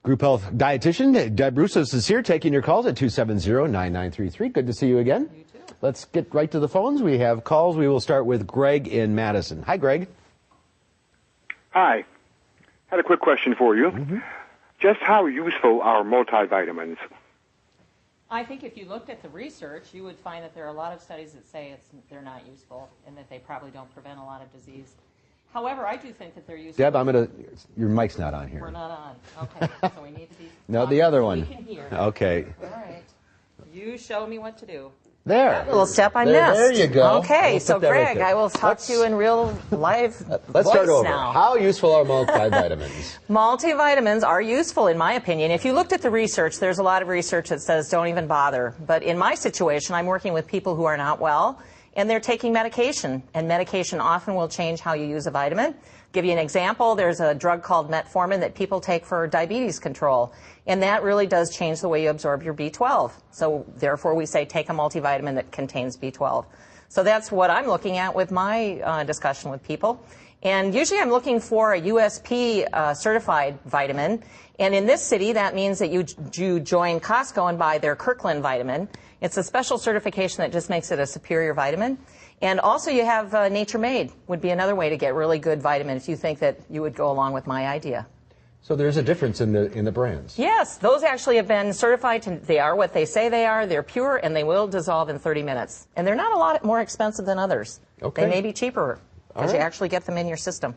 Group Health Dietitian Deb Roussos is here taking your calls at 270-9933. Good to see you again. You too. Let's get right to the phones. We have calls. We will start with Greg in Madison. Hi, Greg. Hi. Had a quick question for you. Just how useful are multivitamins? I think if you looked at the research, you would find that there are a lot of studies that say they're not useful and that they probably don't prevent a lot of disease. However, I do think that they're useful. Deb, your mic's not on here. We're not on. Okay, so we need to be... No, the other so one. we can hear. Okay. All right. You show me what to do. There. A little step I There- missed. there you go. Okay, We'll so put that right Greg, there. I will talk to you in real live Let's voice start over. now. How useful are multivitamins? Multivitamins are useful, in my opinion. If you looked at the research, there's a lot of research that says don't even bother. But in my situation, I'm working with people who are not well, and they're taking medication. And medication often will change how you use a vitamin. Give you an example, there's a drug called metformin that people take for diabetes control. And that really does change the way you absorb your B12. So therefore we say take a multivitamin that contains B12. So that's what I'm looking at with my discussion with people. And usually I'm looking for a USP certified vitamin. And in this city, that means that you join Costco and buy their Kirkland vitamin. It's a special certification that just makes it a superior vitamin. And also you have Nature Made would be another way to get really good vitamin if you think that you would go along with my idea. So there's a difference in the brands. Yes, those actually have been certified they are what they say they are. They're pure and they will dissolve in 30 minutes. And they're not a lot more expensive than others. Okay. They may be cheaper because right. you actually get them in your system.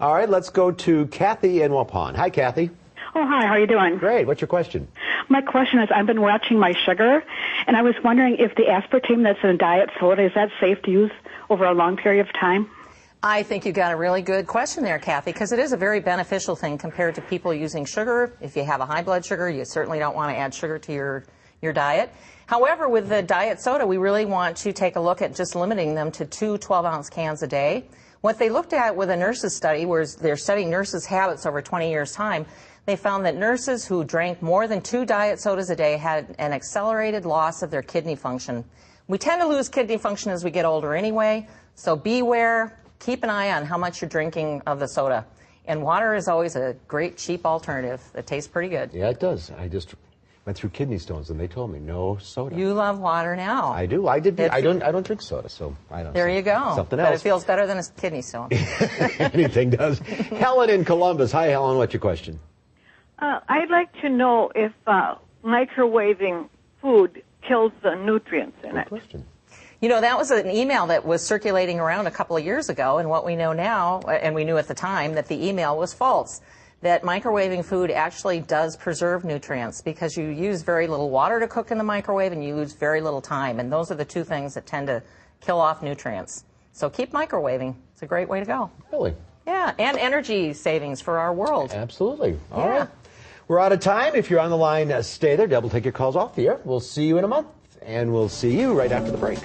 All right, let's go to Kathy in Waupun. Hi, Kathy. Oh, hi. How are you doing? Great. What's your question? My question is, I've been watching my sugar, and I was wondering if the aspartame that's in diet soda, is that safe to use over a long period of time? I think you got a really good question there, Kathy, because it is a very beneficial thing compared to people using sugar. If you have a high blood sugar, you certainly don't want to add sugar to your diet. However, with the diet soda, we really want to take a look at just limiting them to 2 12-ounce cans a day. What they looked at with a nurses study, where they're studying nurses' habits over 20 years' time, they found that nurses who drank more than 2 diet sodas a day had an accelerated loss of their kidney function. We tend to lose kidney function as we get older anyway, so beware. Keep an eye on how much you're drinking of the soda. And water is always a great, cheap alternative that tastes pretty good. Yeah, it does. I just went through kidney stones, and they told me no soda. You love water now. I do. I don't drink soda, so I don't. There you go. Something But else. it feels better than a kidney stone. Anything does. Helen in Columbus. Hi, Helen. What's your question? I'd like to know if microwaving food kills the nutrients in it. Good question. You know, that was an email that was circulating around a couple of years ago, and what we know now, and we knew at the time, that the email was false. That microwaving food actually does preserve nutrients because you use very little water to cook in the microwave and you lose very little time, and those are the two things that tend to kill off nutrients. So keep microwaving. It's a great way to go. Really? Yeah, and energy savings for our world. Absolutely. All Yeah. right. We're out of time. If you're on the line, stay there. Deb will take your calls off the air. We'll see you in a month, and we'll see you right after the break.